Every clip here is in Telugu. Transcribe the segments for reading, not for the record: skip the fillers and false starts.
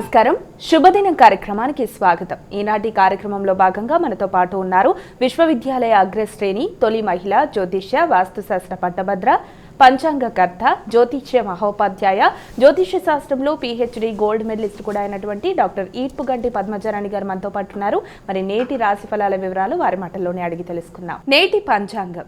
నమస్కారం. శుభదినం కార్యక్రమానికి స్వాగతం. ఈనాటి కార్యక్రమంలో భాగంగా మనతో పాటు ఉన్నారు విశ్వవిద్యాలయ అగ్రశ్రేణి తొలి మహిళ జ్యోతిష్య వాస్తుశాస్త్ర పట్టభద్ర పంచాంగకర్త జ్యోతిష్య మహోపాధ్యాయ జ్యోతిష్య శాస్త్రంలో PhD గోల్డ్ మెడలిస్ట్ కూడా అయినటువంటి డాక్టర్ ఈట్పుగంటి పద్మజారాణి గారు మనతో పాటు ఉన్నారు. మరి నేటి రాశి ఫలాల వివరాలు వారి మాటల్లోనే అడిగి తెలుసుకుందాం. నేటి పంచాంగం.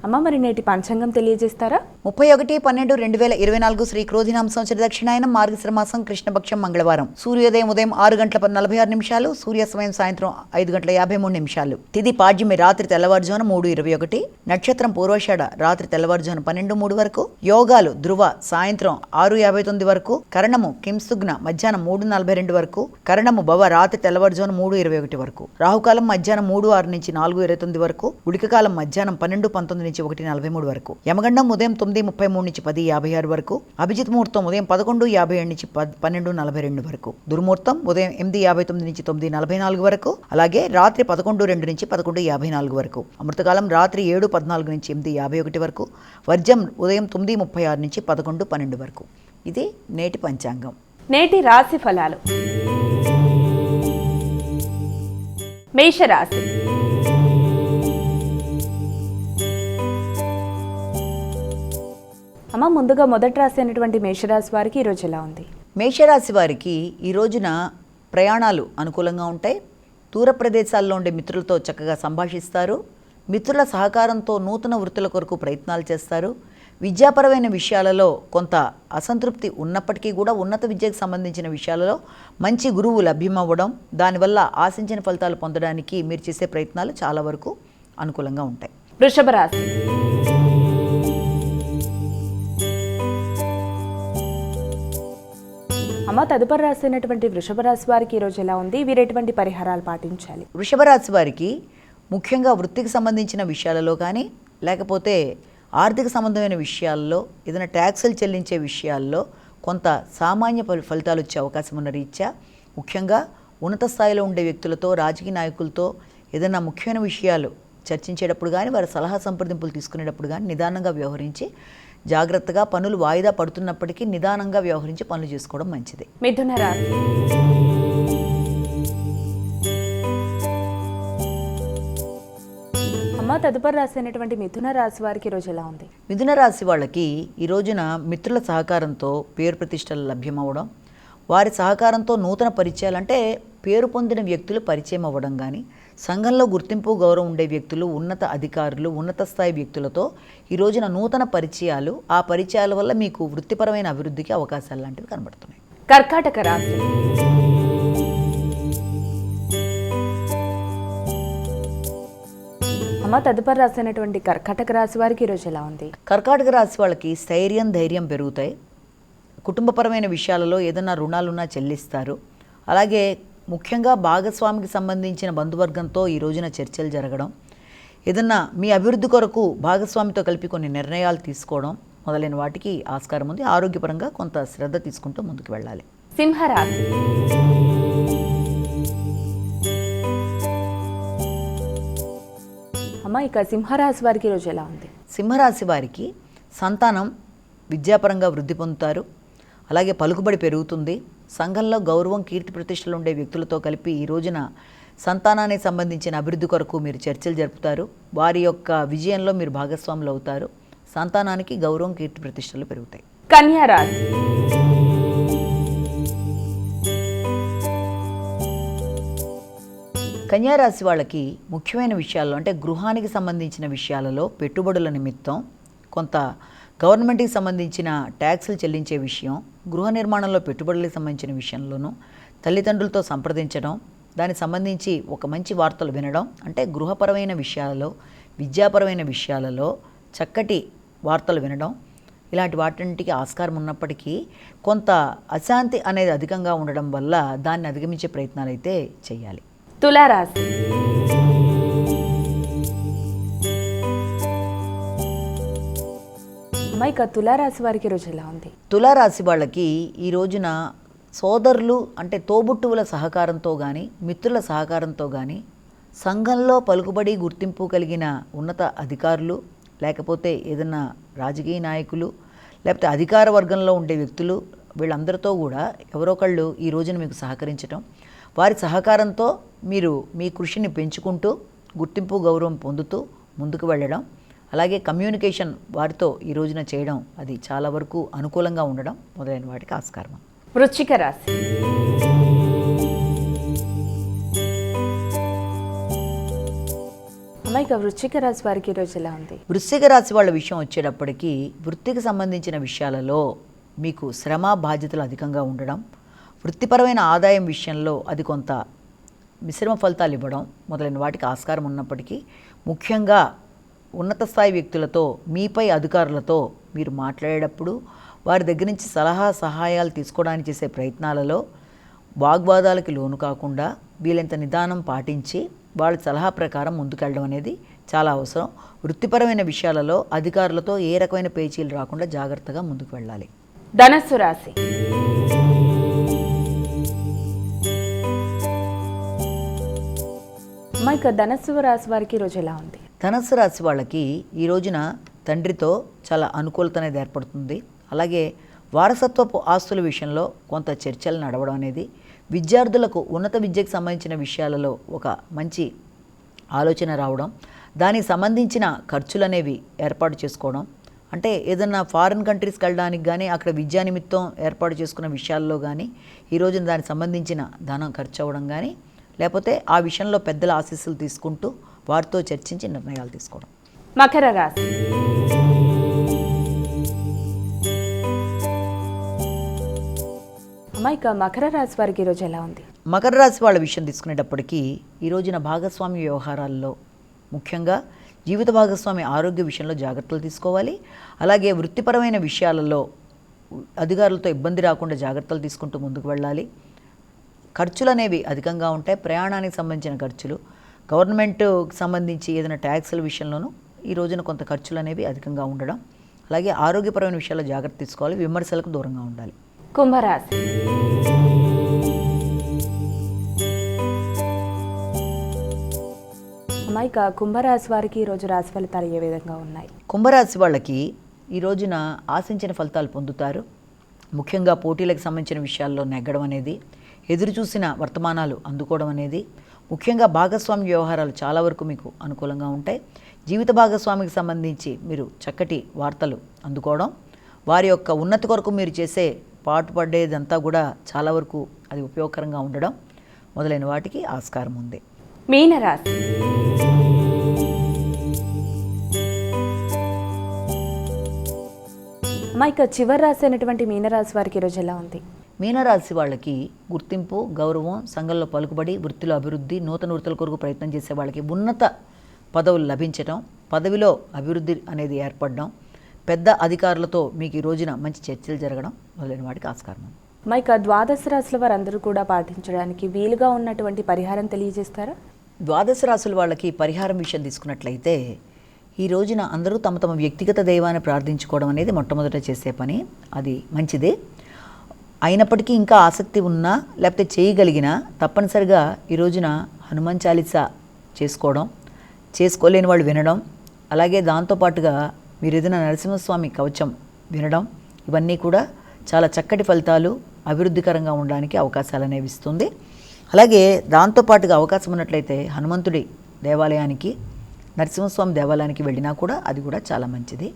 అమ్మ, మరి నేటి పంచాంగం తెలియజేస్తారా? 31/12/2024 శ్రీ క్రోధినామ సంవత్సర దక్షిణాయనం మార్గశిర మాసం కృష్ణపక్షం మంగళవారం. సూర్యోదయం ఉదయం 6:46 సూర్యాస్తమయం సాయంత్రం 5:53. తిథి పాడ్యమి రాత్రి తెల్లవారుజామున 3:21. నక్షత్రం పూర్వాషాఢ రాత్రి తెల్లవారుజామున 12:03 వరకు. యోగాలు ధ్రువ సాయంత్రం 6:59 వరకు. కరణము కింసుగ్న మధ్యాహ్నం 3:42 వరకు. కరణము భవ రాత్రి తెల్లవారుజామున 3:21 వరకు. రాహుకాలం మధ్యాహ్నం 3:06 నుంచి 4:29 వరకు. ఉడికకాలం మధ్యాహ్నం 12:19 నుంచి 1:43 వరకు. యమగండం ఉదయం 9:33 నుంచి 10:56 వరకు. అభిజిత్ ముహూర్తం ఉదయం 11:57 నుంచి 12:42 వరకు. దుర్ముహూర్తం ఉదయం 8:59 నుంచి 9:44 వరకు. అలాగే రాత్రి 11:02 నుంచి 11:54 వరకు. అమృతకాలం రాత్రి 7:14 నుంచి 8:51 వరకు. వర్జం ఉదయం 9:36 నుంచి 11:12 వరకు. ఇది నేటి పంచాంగం. నేటి రాశి ఫలాలు. మేషరాశి. అమ్మ, ముందుగా మొదటి రాశి అయినటువంటి మేషరాశి వారికి ఈరోజు ఎలా ఉంది? మేషరాశి వారికి ఈ రోజున ప్రయాణాలు అనుకూలంగా ఉంటాయి. దూర ప్రదేశాల్లో ఉండే మిత్రులతో చక్కగా సంభాషిస్తారు. మిత్రుల సహకారంతో నూతన వృత్తుల కొరకు ప్రయత్నాలు చేస్తారు. విద్యాపరమైన విషయాలలో కొంత అసంతృప్తి ఉన్నప్పటికీ కూడా ఉన్నత విద్యకు సంబంధించిన విషయాలలో మంచి గురువు లభ్యమవ్వడం, దానివల్ల ఆశించిన ఫలితాలు పొందడానికి మీరు చేసే ప్రయత్నాలు చాలా వరకు అనుకూలంగా ఉంటాయి. వృషభ రాశి. అమ్మ, తదుపరి రాశి అయినటువంటి వృషభ రాశి వారికి ఈరోజు ఎలా ఉంది? వీరు ఎటువంటి పరిహారాలు పాటించాలి? వృషభ రాశి వారికి ముఖ్యంగా వృత్తికి సంబంధించిన విషయాలలో కానీ, లేకపోతే ఆర్థిక సంబంధమైన విషయాల్లో, ఏదైనా ట్యాక్సులు చెల్లించే విషయాల్లో కొంత సామాన్య ఫలితాలు వచ్చే అవకాశం ఉన్న రీత్యా, ముఖ్యంగా ఉన్నత స్థాయిలో ఉండే వ్యక్తులతో, రాజకీయ నాయకులతో ఏదైనా ముఖ్యమైన విషయాలు చర్చించేటప్పుడు కానీ, వారి సలహా సంప్రదింపులు తీసుకునేటప్పుడు కానీ నిదానంగా వ్యవహరించి, జాగ్రత్తగా పనులు వాయిదా పడుతున్నప్పటికీ నిదానంగా వ్యవహరించి పనులు చేసుకోవడం మంచిది. మిథున రాశి. అమ్మ, తదుపరి రాశి అయినటువంటి మిథున రాశి వారికి ఈరోజు ఎలా ఉంది? మిథున రాశి వాళ్ళకి ఈ రోజున మిత్రుల సహకారంతో పేరు ప్రతిష్టలు లభ్యమవ్వడం, వారి సహకారంతో నూతన పరిచయాలు, అంటే పేరు పొందిన వ్యక్తులు పరిచయం అవ్వడం కానీ, సంఘంలో గుర్తింపు గౌరవం ఉండే వ్యక్తులు, ఉన్నత అధికారులు, ఉన్నత స్థాయి వ్యక్తులతో ఈ రోజున నూతన పరిచయాలు, ఆ పరిచయాల వల్ల మీకు వృత్తిపరమైన అభివృద్ధికి అవకాశాలు లాంటివి కనబడుతున్నాయి. కర్కాటక రాశి. అమ్మ, తదుపరి రాశి అయినటువంటి కర్కాటక రాశి వారికి ఈరోజు ఎలా ఉంది? కర్కాటక రాశి వాళ్ళకి స్థైర్యం, ధైర్యం పెరుగుతాయి. కుటుంబపరమైన విషయాలలో ఏదైనా రుణాలున్నా చెల్లిస్తారు. అలాగే ముఖ్యంగా భాగస్వామికి సంబంధించిన బంధువర్గంతో ఈ రోజున చర్చలు జరగడం, ఏదన్నా మీ అభివృద్ధి కొరకు భాగస్వామితో కలిపి కొన్ని నిర్ణయాలు తీసుకోవడం మొదలైన వాటికి ఆస్కారం ఉంది. ఆరోగ్యపరంగా కొంత శ్రద్ధ తీసుకుంటూ ముందుకు వెళ్ళాలి. సింహరాశి. అమ్మ, ఇక సింహరాశి వారికి ఈరోజు ఎలా ఉంది? సింహరాశి వారికి సంతానం విద్యాపరంగా వృద్ధి పొందుతారు. అలాగే పలుకుబడి పెరుగుతుంది. సంఘంలో గౌరవం, కీర్తి ప్రతిష్టలు ఉండే వ్యక్తులతో కలిపి ఈ రోజున సంతానానికి సంబంధించిన అభివృద్ధి కొరకు మీరు చర్చలు జరుపుతారు. వారి యొక్క విజయంలో మీరు భాగస్వాములు అవుతారు. సంతానానికి గౌరవం, కీర్తి ప్రతిష్టలు పెరుగుతాయి. కన్యా రాశి. కన్యా రాశి వాళ్ళకి ముఖ్యమైన విషయాల్లో, అంటే గృహానికి సంబంధించిన విషయాలలో పెట్టుబడుల నిమిత్తం కొంత గవర్నమెంట్కి సంబంధించిన ట్యాక్సులు చెల్లించే విషయం, గృహ నిర్మాణంలో పెట్టుబడులకు సంబంధించిన విషయంలోనూ తల్లిదండ్రులతో సంప్రదించడం, దానికి సంబంధించి ఒక మంచి వార్తలు వినడం, అంటే గృహపరమైన విషయాలలో, విద్యాపరమైన విషయాలలో చక్కటి వార్తలు వినడం, ఇలాంటి వాటింటికి ఆస్కారం ఉన్నప్పటికీ కొంత అశాంతి అనేది అధికంగా ఉండడం వల్ల దాన్ని అధిగమించే ప్రయత్నాలు అయితే చేయాలి. తులారాశి. ఇక తులారాశి వారికి రోజు ఎలా ఉంది? తులారాశి వాళ్ళకి ఈ రోజున సోదరులు, అంటే తోబుట్టువుల సహకారంతో కానీ, మిత్రుల సహకారంతో కానీ, సంఘంలో పలుకుబడి గుర్తింపు కలిగిన ఉన్నత అధికారులు, లేకపోతే ఏదైనా రాజకీయ నాయకులు, లేకపోతే అధికార వర్గంలో ఉండే వ్యక్తులు వీళ్ళందరితో కూడా ఎవరో ఒకళ్ళు ఈ రోజున మీకు సహకరించడం, వారి సహకారంతో మీరు మీ కృషిని పెంచుకుంటూ గుర్తింపు గౌరవం పొందుతూ ముందుకు వెళ్ళడం, అలాగే కమ్యూనికేషన్ వారితో ఈ రోజున చేయడం అది చాలా వరకు అనుకూలంగా ఉండడం మొదలైన వాటికి ఆస్కారం. వృశ్చిక రాశి. అమ్మాయిక వృశ్చిక రాశి వారికి ఈరోజు ఎలా ఉంది? వృశ్చిక రాశి వాళ్ళ విషయం వచ్చేటప్పటికి వృత్తికి సంబంధించిన విషయాలలో మీకు శ్రమ బాధ్యతలు అధికంగా ఉండడం, వృత్తిపరమైన ఆదాయం విషయంలో అది కొంత మిశ్రమ ఫలితాలు ఇవ్వడం మొదలైన వాటికి ఆస్కారం ఉన్నప్పటికీ, ముఖ్యంగా ఉన్నత స్థాయి వ్యక్తులతో మీపై అధికారులతో మీరు మాట్లాడేటప్పుడు వారి దగ్గర నుంచి సలహా సహాయాలు తీసుకోవడానికి చేసే ప్రయత్నాలలో వాగ్వాదాలకి లోను కాకుండా వీళ్ళంత నిదానం పాటించి వాళ్ళ సలహా ప్రకారం ముందుకెళ్ళడం అనేది చాలా అవసరం. వృత్తిపరమైన విషయాలలో అధికారులతో ఏ రకమైన పేచీలు రాకుండా జాగ్రత్తగా ముందుకు వెళ్ళాలి. ధనస్సు రాశి. అమ్మాయిక ధనస్సు రాశి వారికి ఈరోజు ఎలా ఉంది? ధనస్సు రాశి వాళ్ళకి ఈ రోజున తండ్రితో చాలా అనుకూలత అనేది ఏర్పడుతుంది. అలాగే వారసత్వపు ఆస్తుల విషయంలో కొంత చర్చలు నడవడం అనేది, విద్యార్థులకు ఉన్నత విద్యకు సంబంధించిన విషయాలలో ఒక మంచి ఆలోచన రావడం, దానికి సంబంధించిన ఖర్చులు అనేవి ఏర్పాటు చేసుకోవడం, అంటే ఏదన్నా ఫారిన్ కంట్రీస్కి వెళ్ళడానికి కానీ అక్కడ విద్యా నిమిత్తం ఏర్పాటు చేసుకున్న విషయాల్లో కానీ ఈ రోజున దానికి సంబంధించిన ధనం ఖర్చు అవ్వడం కానీ, లేకపోతే ఆ విషయంలో పెద్దల ఆశీస్సులు తీసుకుంటూ వారితో చర్చించి నిర్ణయాలు తీసుకోవడం. మకర రాశి. అమ్మాయిక మకర రాశి వారికి ఈరోజు ఎలా ఉంది? మకర రాశి వాళ్ళ విషయం తీసుకునేటప్పటికీ ఈ రోజున భాగస్వామి వ్యవహారాల్లో, ముఖ్యంగా జీవిత భాగస్వామి ఆరోగ్య విషయంలో జాగ్రత్తలు తీసుకోవాలి. అలాగే వృత్తిపరమైన విషయాలలో అధికారులతో ఇబ్బంది రాకుండా జాగ్రత్తలు తీసుకుంటూ ముందుకు వెళ్ళాలి. ఖర్చులు అనేవి అధికంగా ఉంటాయి. ప్రయాణానికి సంబంధించిన ఖర్చులు, గవర్నమెంట్కి సంబంధించి ఏదైనా ట్యాక్సుల విషయంలోనూ ఈ రోజున కొంత ఖర్చులు అనేవి అధికంగా ఉండడం, అలాగే ఆరోగ్యపరమైన విషయాల్లో జాగ్రత్త తీసుకోవాలి. విమర్శలకు దూరంగా ఉండాలి. కుంభరాశి. అమ్మాయిక కుంభరాశి వారికి ఈరోజు రాశి ఫలితాలు ఏ విధంగా ఉన్నాయి? కుంభరాశి వాళ్ళకి ఈ రోజున ఆశించిన ఫలితాలు పొందుతారు. ముఖ్యంగా పోటీలకు సంబంధించిన విషయాల్లో నెగ్గడం అనేది, ఎదురు చూసిన వర్తమానాలు అందుకోవడం అనేది, ముఖ్యంగా భాగస్వామి వ్యవహారాలు చాలా వరకు మీకు అనుకూలంగా ఉంటాయి. జీవిత భాగస్వామికి సంబంధించి మీరు చక్కటి వార్తలు అందుకోవడం, వారి యొక్క ఉన్నతి కొరకు మీరు చేసే పాటుపడేదంతా కూడా చాలా వరకు అది ఉపయోగకరంగా ఉండడం మొదలైన వాటికి ఆస్కారం ఉంది. మీనరాశి. అమ్మాయిక చివరి రాశి అయినటువంటి మీనరాశి వారికి ఈరోజు ఎలా ఉంది? మీనరాశి వాళ్ళకి గుర్తింపు, గౌరవం, సంఘంలో పలుకుబడి, వృత్తిలో అభివృద్ధి, నూతన వృత్తుల కొరకు ప్రయత్నం చేసే వాళ్ళకి ఉన్నత పదవులు లభించడం, పదవిలో అభివృద్ధి అనేది ఏర్పడడం, పెద్ద అధికారులతో మీకు ఈ రోజున మంచి చర్చలు జరగడం మొదలైన వాటికి ఆస్కారం. మైక ద్వాదశ రాశుల వారందరూ కూడా పాటించడానికి వీలుగా ఉన్నటువంటి పరిహారం తెలియజేస్తారా? ద్వాదశ రాశుల వాళ్ళకి పరిహారం విషయం తీసుకున్నట్లయితే ఈ రోజున అందరూ తమ తమ వ్యక్తిగత దైవాన్ని ప్రార్థించుకోవడం అనేది మొట్టమొదట చేసే పని. అది మంచిదే. అయినప్పటికీ ఇంకా ఆసక్తి ఉన్నా లేకపోతే చేయగలిగినా తప్పనిసరిగా ఈ రోజున హనుమాన్ చాలీసా చేసుకోవడం, చేసుకోలేని వాళ్ళు వినడం, అలాగే దాంతోపాటుగా మీరు ఏదైనా నరసింహస్వామి కవచం వినడం, ఇవన్నీ కూడా చాలా చక్కటి ఫలితాలు, అభివృద్ధికరంగా ఉండడానికి అవకాశాలు అనేవి ఇస్తుంది. అలాగే దాంతోపాటుగా అవకాశం ఉన్నట్లయితే హనుమంతుడి దేవాలయానికి, నరసింహస్వామి దేవాలయానికి వెళ్ళినా కూడా అది కూడా చాలా మంచిది.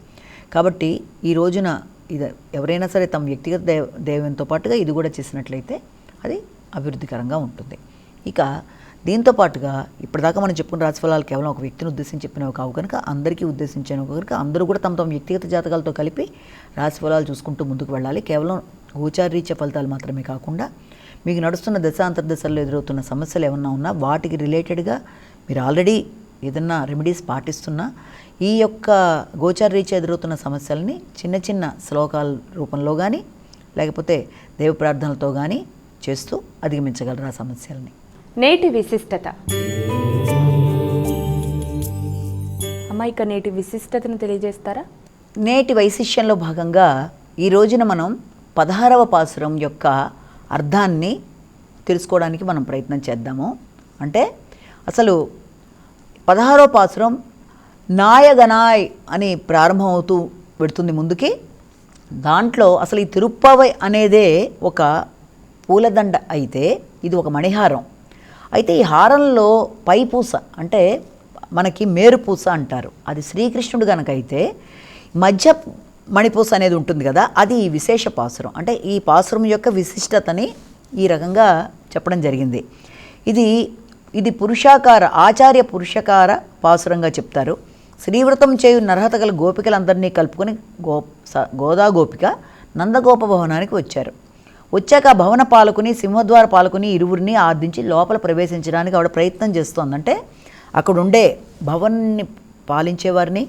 కాబట్టి ఈ రోజున ఇది ఎవరైనా సరే తమ వ్యక్తిగత దైవంతో పాటుగా ఇది కూడా చేసినట్లయితే అది అభివృద్ధికరంగా ఉంటుంది. ఇక దీంతో పాటుగా ఇప్పటిదాకా మనం చెప్పుకున్న రాశిఫలాలు కేవలం ఒక వ్యక్తిని ఉద్దేశించి చెప్పినవి కావు కనుక అందరికీ ఉద్దేశించినవి కనుక అందరూ కూడా తమ తమ వ్యక్తిగత జాతకాలతో కలిపి రాశిఫలాలు చూసుకుంటూ ముందుకు వెళ్ళాలి. కేవలం గోచారీత్య ఫలితాలు మాత్రమే కాకుండా మీకు నడుస్తున్న దశ అంతర్దశల్లో ఎదురవుతున్న సమస్యలు ఏమన్నా ఉన్నా వాటికి రిలేటెడ్గా మీరు ఆల్రెడీ ఏదన్నా రెమెడీస్ పాటిస్తున్నా ఈ యొక్క గోచారీత్య ఎదురవుతున్న సమస్యలని చిన్న చిన్న శ్లోకాల రూపంలో కానీ లేకపోతే దేవ ప్రార్థనలతో కానీ చేస్తూ అధిగమించగలరు ఆ సమస్యలని. నేటి విశిష్టత. అమ్మాయిక నేటి విశిష్టతను తెలియజేస్తారా? నేటి వైశిష్యంలో భాగంగా ఈ రోజున మనం 16వ పాసురం యొక్క అర్థాన్ని తెలుసుకోవడానికి మనం ప్రయత్నం చేద్దాము. అంటే అసలు 16వ పాసురం నాయగనాయ్ అని ప్రారంభమవుతూ పెడుతుంది ముందుకి. దాంట్లో అసలు ఈ తిరుప్పావై అనేదే ఒక పూలదండ అయితే ఇది ఒక మణిహారం. అయితే ఈ హారంలో పై పూస అంటే మనకి మేరుపూస అంటారు. అది శ్రీకృష్ణుడు కనుక అయితే మధ్య మణిపూస అనేది ఉంటుంది కదా, అది విశేష పాసురం. అంటే ఈ పాసురం యొక్క విశిష్టతని ఈ రకంగా చెప్పడం జరిగింది. ఇది పురుషాకార ఆచార్య పురుషకార పాసురంగా చెప్తారు. శ్రీవ్రతం చేయు నర్హత గల గోపికలందరినీ కలుపుకొని గోదా గోపిక నందగోప భవనానికి వచ్చారు. వచ్చాక భవన పాలకుని సింహద్వార పాలకుని ఇరువురిని ఆర్దించి లోపల ప్రవేశించడానికి ఆవిడ ప్రయత్నం చేస్తోందంటే అక్కడ ఉండే భవన్ని పాలించేవారిని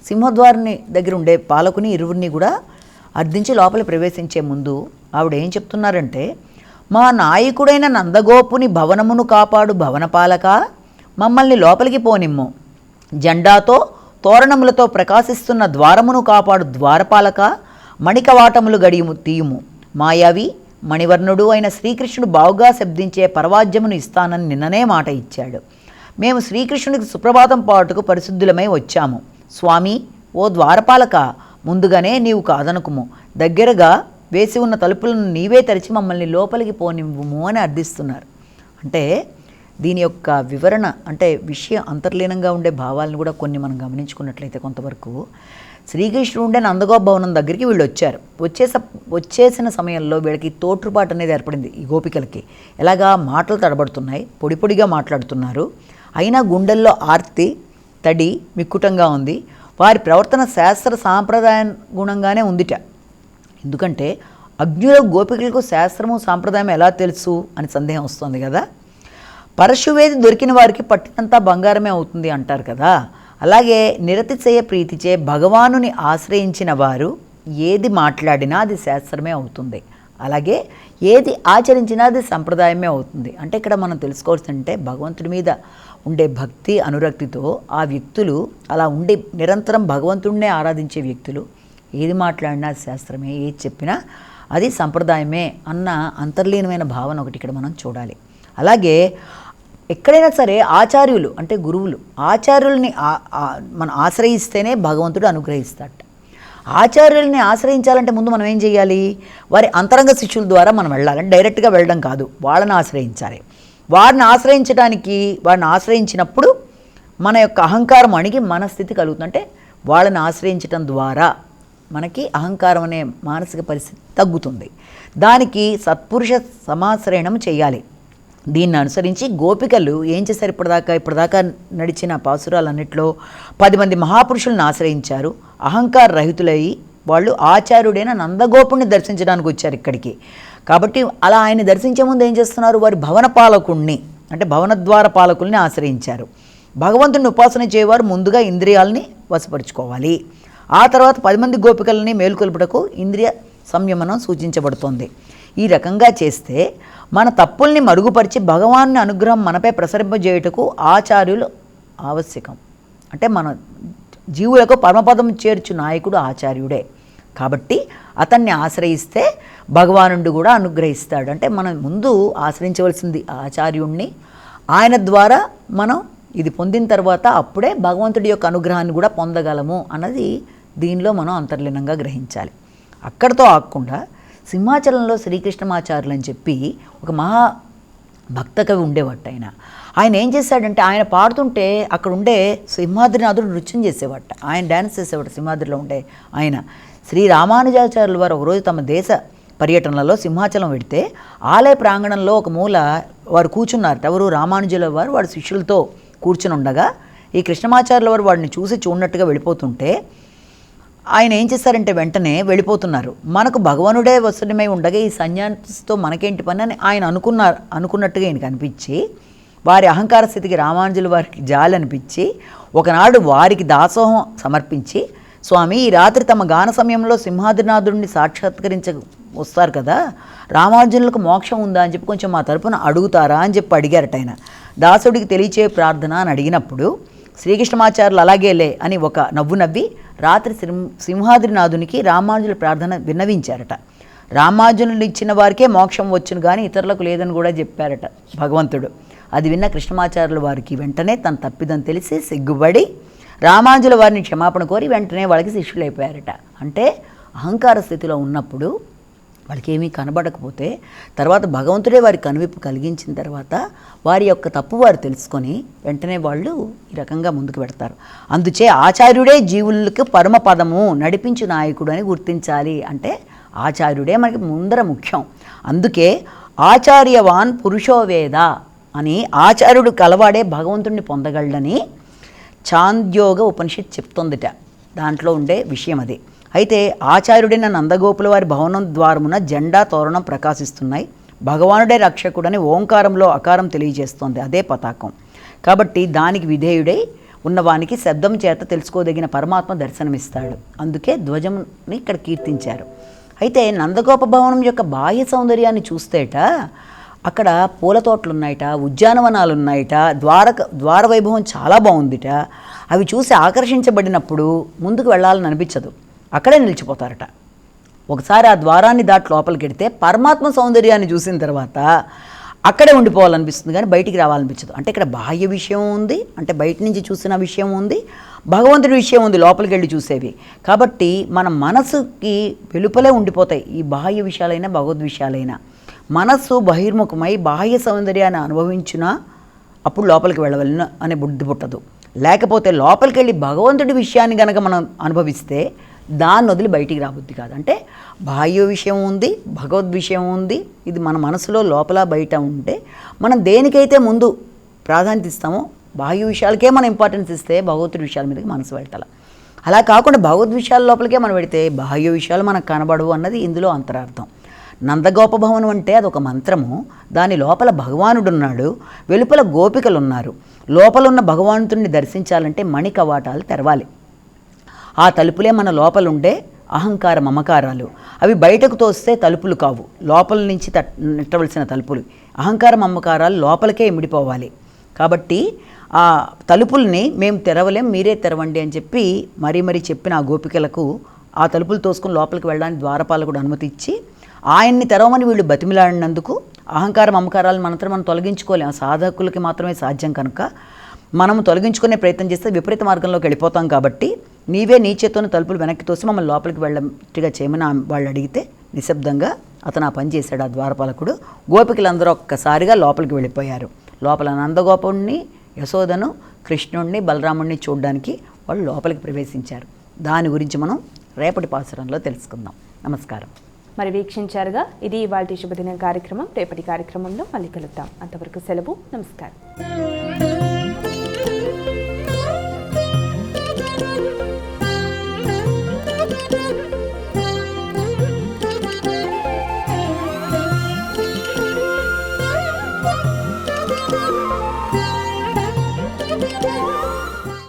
సింహద్వారిని దగ్గర ఉండే పాలకుని ఇరువురిని కూడా అర్థించి లోపల ప్రవేశించే ముందు ఆవిడ ఏం చెప్తున్నారంటే, మా నాయకుడైన నందగోపుని భవనమును కాపాడు భవనపాలక, మమ్మల్ని లోపలికి పోనిమ్ము. జెండాతో తోరణములతో ప్రకాశిస్తున్న ద్వారమును కాపాడు ద్వారపాలక, మణికవాటములు గడియుము తీయుము. మాయావి మణివర్ణుడు అయిన శ్రీకృష్ణుడు బావుగా శబ్దించే పరవాద్యమును ఇస్తానని నిన్ననే మాట ఇచ్చాడు. మేము శ్రీకృష్ణుడికి సుప్రభాతం పాటుకు పరిశుద్ధులమై వచ్చాము. స్వామి, ఓ ద్వారపాలక, ముందుగానే నీవు కాదనుకుము. దగ్గరగా వేసి ఉన్న తలుపులను నీవే తెరిచి మమ్మల్ని లోపలికి పోనివ్వుము అని అర్థిస్తున్నారు. అంటే దీని యొక్క వివరణ అంటే విషయం అంతర్లీనంగా ఉండే భావాలను కూడా కొన్ని మనం గమనించుకున్నట్లయితే కొంతవరకు శ్రీకృష్ణుడు ఉండే నందగోప భవనం దగ్గరికి వీళ్ళు వచ్చారు. వచ్చేసిన సమయంలో వీళ్ళకి తోట్రుపాటు అనేది ఏర్పడింది. ఈ గోపికలకి ఎలాగా మాటలు తడబడుతున్నాయి, పొడి పొడిగా మాట్లాడుతున్నారు. అయినా గుండెల్లో ఆర్తి తడి మిక్కుటంగా ఉంది. వారి ప్రవర్తన శాస్త్ర సాంప్రదాయానుగుణంగానే ఉందిట. ఎందుకంటే అజ్ఞుల గోపికలకు శాస్త్రము సాంప్రదాయం ఎలా తెలుసు అని సందేహం వస్తుంది కదా. పరశువేది దొరికిన వారికి పట్టినంతా బంగారమే అవుతుంది అంటారు కదా. అలాగే నిరతిశయ ప్రీతిచే భగవానుని ఆశ్రయించిన వారు ఏది మాట్లాడినా అది శాస్త్రమే అవుతుంది. అలాగే ఏది ఆచరించినా అది సంప్రదాయమే అవుతుంది. అంటే ఇక్కడ మనం తెలుసుకోవాల్సిందంటే భగవంతుడి మీద ఉండే భక్తి అనురక్తితో ఆ వ్యక్తులు అలా ఉండి నిరంతరం భగవంతుడినే ఆరాధించే వ్యక్తులు ఏది మాట్లాడినా శాస్త్రమే, ఏది చెప్పినా అది సంప్రదాయమే అన్న అంతర్లీనమైన భావన ఒకటి ఇక్కడ మనం చూడాలి. అలాగే ఎక్కడైనా సరే ఆచార్యులు అంటే గురువులు ఆచార్యుల్ని మనం ఆశ్రయిస్తేనే భగవంతుడు అనుగ్రహిస్తాడు. ఆచార్యుల్ని ఆశ్రయించాలంటే ముందు మనం ఏం చేయాలి? వారి అంతరంగ శిష్యుల ద్వారా మనం వెళ్ళాలంటే డైరెక్ట్గా వెళ్ళడం కాదు, వాళ్ళని ఆశ్రయించాలి. వారిని ఆశ్రయించినప్పుడు మన యొక్క అహంకారం అణిగి మన స్థితి కలుగుతుంది. అంటే వాళ్ళని ఆశ్రయించడం ద్వారా మనకి అహంకారం అనే మానసిక పరిస్థితి తగ్గుతుంది. దానికి సత్పురుష సమాశ్రయణం చేయాలి. దీన్ని అనుసరించి గోపికలు ఏం చేశారు? ఇప్పటిదాకా నడిచిన పాసురాలన్నింటిలో 10 మంది మహాపురుషులను ఆశ్రయించారు. అహంకార రహితులై వాళ్ళు ఆచార్యుడైన నందగోపుణ్ణి దర్శించడానికి వచ్చారు ఇక్కడికి. కాబట్టి అలా ఆయన్ని దర్శించే ముందు ఏం చేస్తున్నారు? వారి భవన పాలకుణ్ణి అంటే భవనద్వార పాలకుల్ని ఆశ్రయించారు. భగవంతుడిని ఉపాసన చేయవారు ముందుగా ఇంద్రియాలని వశపరుచుకోవాలి. ఆ తర్వాత 10 మంది గోపికలని మేలుకొల్పుటకు ఇంద్రియ సంయమనం సూచించబడుతోంది. ఈ రకంగా చేస్తే మన తప్పుల్ని మరుగుపరిచి భగవాన్ని అనుగ్రహం మనపై ప్రసరింపజేయుటకు ఆచార్యులు ఆవశ్యకం. అంటే మన జీవులకు పరమపదం చేర్చు నాయకుడు ఆచార్యుడే. కాబట్టి అతన్ని ఆశ్రయిస్తే భగవానుడు కూడా అనుగ్రహిస్తాడు. అంటే మనం ముందు ఆశ్రయించవలసింది ఆచార్యుణ్ణి. ఆయన ద్వారా మనం ఇది పొందిన తర్వాత అప్పుడే భగవంతుడి యొక్క అనుగ్రహాన్ని కూడా పొందగలము అన్నది దీనిలో మనం అంతర్లీనంగా గ్రహించాలి. అక్కడితో ఆగకుండా సింహాచలంలో శ్రీకృష్ణమాచార్యులు అని చెప్పి ఒక మహా భక్త కవి ఉండేవాట. ఆయన ఏం చేశాడంటే ఆయన పాడుతుంటే అక్కడ ఉండే సింహాద్రినాథుడు నృత్యం చేసేవాట, ఆయన డ్యాన్స్ చేసేవాడు. సింహాద్రిలో ఉండే ఆయన శ్రీ రామానుజాచార్యుల వారు ఒకరోజు తమ దేశ పర్యటనలలో సింహాచలం వెడితే ఆలయ ప్రాంగణంలో ఒక మూల వారు కూర్చున్నారట. ఎవరు? రామానుజుల వారు వాడి శిష్యులతో కూర్చుని ఉండగా ఈ కృష్ణమాచార్యుల వారు వాడిని చూడనట్టుగా వెళ్ళిపోతుంటే ఆయన ఏం చేశారంటే వెంటనే వెళ్ళిపోతున్నారు. మనకు భగవానుడే వస్తుడమై ఉండగా ఈ సన్యాసితో మనకేంటి పని అని ఆయన అనుకున్నట్టుగా ఈయనకు అనిపించి వారి అహంకార స్థితికి రామానుజుల వారికి జాలి అనిపించి ఒకనాడు వారికి దాసోహం సమర్పించి, స్వామి ఈ రాత్రి తమ గాన సమయంలో సింహాద్రినాథుడిని సాక్షాత్కరించ వస్తారు కదా, రామానుజులకు మోక్షం ఉందా అని చెప్పి కొంచెం మా తరపున అడుగుతారా అని చెప్పి అడిగారట. ఆయన దాసుడికి తెలియచే ప్రార్థన అని అడిగినప్పుడు శ్రీకృష్ణమాచార్యులు అలాగేలే అని ఒక నవ్వు నవ్వి రాత్రి సింహాద్రినాథునికి రామానుజుల ప్రార్థన విన్నవించారట. రామానుజులు ఇచ్చిన వారికే మోక్షం వచ్చును కానీ ఇతరులకు లేదని కూడా చెప్పారట భగవంతుడు. అది విన్న కృష్ణమాచార్యుల వారికి వెంటనే తన తప్పిదని తెలిసి సిగ్గుపడి రామానుజుల వారిని క్షమాపణ కోరి వెంటనే వాళ్ళకి శిష్యులైపోయారట. అంటే అహంకార స్థితిలో ఉన్నప్పుడు వాళ్ళకి ఏమీ కనబడకపోతే తర్వాత భగవంతుడే వారి కనువిప్పు కలిగించిన తర్వాత వారి యొక్క తప్పు వారు తెలుసుకొని వెంటనే వాళ్ళు ఈ రకంగా ముందుకు పెడతారు. అందుచే ఆచార్యుడే జీవులకు పరమపదము నడిపించు నాయకుడు అని గుర్తించాలి. అంటే ఆచార్యుడే మనకి ముందర ముఖ్యం. అందుకే ఆచార్యవాన్ పురుషోవేద అని ఆచార్యుడు కలవాడే భగవంతుడిని పొందగలడని చాంద్యోగ ఉపనిషత్ చెప్తోందిట. దాంట్లో ఉండే విషయం అది. అయితే ఆచార్యుడైన నందగోపుల వారి భవనం ద్వారమున జెండా తోరణం ప్రకాశిస్తున్నాయి. భగవానుడే రక్షకుడని ఓంకారంలో అకారం తెలియజేస్తోంది, అదే పతాకం. కాబట్టి దానికి విధేయుడై ఉన్నవానికి శబ్దం చేత తెలుసుకోదగిన పరమాత్మ దర్శనమిస్తాడు. అందుకే ధ్వజంని ఇక్కడ కీర్తించారు. అయితే నందగోప భవనం యొక్క బాహ్య సౌందర్యాన్ని చూస్తేట అక్కడ పూల తోటలు ఉన్నాయట, ఉద్యానవనాలు ఉన్నాయట, ద్వార వైభవం చాలా బాగుందిట. అవి చూసి ఆకర్షించబడినప్పుడు ముందుకు వెళ్ళాలని అనిపించదు, అక్కడే నిలిచిపోతారట. ఒకసారి ఆ ద్వారాన్ని దాటి లోపలికి వెడితే పరమాత్మ సౌందర్యాన్ని చూసిన తర్వాత అక్కడే ఉండిపోవాలనిపిస్తుంది, కానీ బయటికి రావాలనిపించదు. అంటే ఇక్కడ బాహ్య విషయం ఉంది, అంటే బయట నుంచి చూసిన విషయం ఉంది, భగవంతుడి విషయం ఉంది లోపలికి వెళ్ళి చూసేవి. కాబట్టి మన మనసుకి వెలుపలే ఉండిపోతాయి ఈ బాహ్య విషయాలైనా భగవద్ విషయాలైనా. మనస్సు బహిర్ముఖమై బాహ్య సౌందర్యాన్ని అనుభవించినా అప్పుడు లోపలికి వెళ్ళవలను అనే బుద్ధి పుట్టదు. లేకపోతే లోపలికి వెళ్ళి భగవంతుడి విషయాన్ని కనుక మనం అనుభవిస్తే దాన్ని వదిలి బయటికి రాబుద్ది కాదు. అంటే బాహ్య విషయం ఉంది, భగవద్ విషయం ఉంది, ఇది మన మనసులో లోపల బయట ఉంటే మనం దేనికైతే ముందు ప్రాధాన్యత ఇస్తామో బాహ్య విషయాలకే మనం ఇంపార్టెన్స్ ఇస్తే భగవద్గీత విషయాల మీదకి మనసు వెళ్తాం. అలా కాకుండా భగవద్ విషయాల లోపలికే మనం పెడితే బాహ్య విషయాలు మనకు కనబడవు అన్నది ఇందులో అంతరార్థం. నందగోప భవనం అంటే అదొక మంత్రము. దాని లోపల భగవానుడు ఉన్నాడు, వెలుపల గోపికలు ఉన్నారు. లోపల ఉన్న భగవంతుడిని దర్శించాలంటే మణి కవాటాలు తెరవాలి. ఆ తలుపులే మన లోపల ఉండే అహంకార మమకారాలు. అవి బయటకు తోస్తే తలుపులు కావు, లోపల నుంచి నెట్టవలసిన తలుపులు. అహంకార మమకారాలు లోపలికే ఇమిడిపోవాలి. కాబట్టి ఆ తలుపుల్ని మేము తెరవలేం, మీరే తెరవండి అని చెప్పి మరీ చెప్పిన ఆ గోపికలకు ఆ తలుపులు తోసుకుని లోపలికి వెళ్ళడానికి ద్వారపాలకుడు అనుమతి ఇచ్చి ఆయన్ని తెరవమని వీళ్ళు బతిమిలాడినందుకు అహంకార మమకారాలను మనం తొలగించుకోలేం. సాధకులకి మాత్రమే సాధ్యం కనుక మనము తొలగించుకునే ప్రయత్నం చేస్తే విపరీత మార్గంలోకి వెళ్ళిపోతాం. కాబట్టి నీవే నీ చేత్తోనే తలుపులు వెనక్కి తోసి మమ్మల్ని లోపలికి వెళ్ళట్టుగా చేయమని వాళ్ళు అడిగితే నిశ్శబ్దంగా అతను ఆ పని చేశాడు ఆ ద్వారపాలకుడు. గోపికలందరూ ఒక్కసారిగా లోపలికి వెళ్ళిపోయారు. లోపల నందగోపుణ్ణి, యశోదను, కృష్ణుణ్ణి, బలరాముణ్ణి చూడడానికి వాళ్ళు లోపలికి ప్రవేశించారు. దాని గురించి మనం రేపటి పాసురంలో తెలుసుకుందాం. నమస్కారం. మరి వీక్షించారుగా, ఇది ఇవాల్టి శుభదినం కార్యక్రమం. రేపటి కార్యక్రమంలో మళ్ళీ కలుద్దాం. అంతవరకు సెలవు. నమస్కారం.